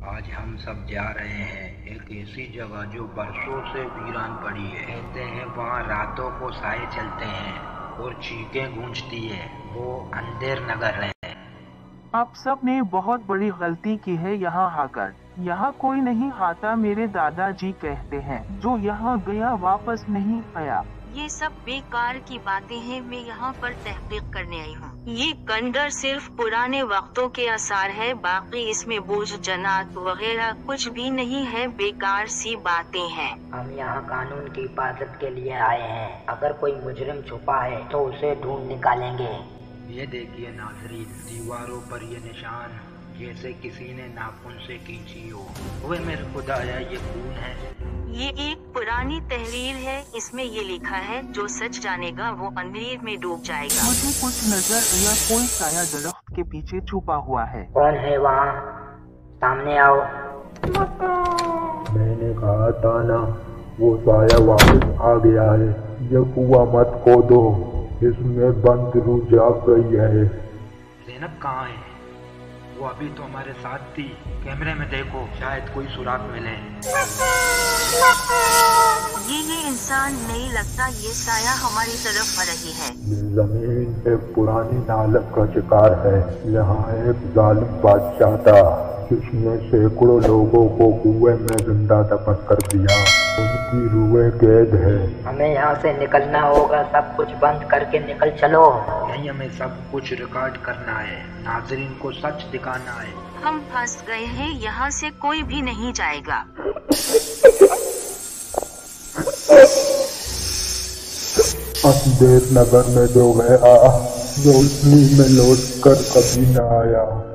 آج ہم سب جا رہے ہیں ایک ایسی جگہ جو برسوں سے ویران پڑی ہے۔ کہتے ہیں وہاں راتوں کو سائے چلتے ہیں اور چیخیں گونجتی ہے۔ وہ اندھیر نگر ہے۔ آپ سب نے بہت بڑی غلطی کی ہے یہاں آ کر۔ یہاں کوئی نہیں آتا، میرے دادا جی کہتے ہیں، جو یہاں گیا واپس نہیں آیا۔ یہ سب بیکار کی باتیں ہیں، میں یہاں پر تحقیق کرنے آئی ہوں۔ یہ کنڈر صرف پرانے وقتوں کے آثار ہے، باقی اس میں بوجھ جنات وغیرہ کچھ بھی نہیں ہے، بیکار سی باتیں ہیں۔ ہم یہاں قانون کی حفاظت کے لیے آئے ہیں، اگر کوئی مجرم چھپا ہے تو اسے ڈھونڈ نکالیں گے۔ یہ دیکھیے ناظرین، دیواروں پر یہ نشان جیسے کسی نے ناخن سے کھینچی ہو۔ اوے میرے خدایا، یہ خون ہے۔ یہ ایک پرانی تحریر ہے، اس میں یہ لکھا ہے، جو سچ جانے گا وہ اندھیر میں ڈوب جائے گا۔ مجھے کچھ نظر آیا، کوئی سایہ درخت کے پیچھے چھپا ہوا ہے۔ کون ہے وہاں؟ سامنے آؤ۔ میں نے کہا تھا نا، وہ سایہ واپس آ گیا ہے۔ یہ کنواں مت کھودو، اس میں بند روح جاگ گئی ہے۔ زینب کہاں ہے؟ وہ ابھی تو ہمارے ساتھ تھی۔ کیمرے میں دیکھو، شاید کوئی سراغ ملے۔ یہ انسان نہیں لگتا، یہ سایہ ہماری طرف آ رہی ہے۔ زمین ایک پرانی نالک کا شکار ہے۔ یہاں ایک ظالم بادشاہ تھا، جس نے سینکڑوں لوگوں کو کنویں میں زندہ دفن کر دیا۔ ان کی روحیں قید ہے۔ ہمیں یہاں سے نکلنا ہوگا، سب کچھ بند کر کے نکل چلو۔ یہیں ہمیں سب کچھ ریکارڈ کرنا ہے، ناظرین کو سچ دکھانا ہے۔ ہم پھنس گئے ہیں، یہاں سے کوئی بھی نہیں جائے گا۔ اندھیر نگر میں جو گیا، روشنی میں لوٹ کر کبھی نہ آیا۔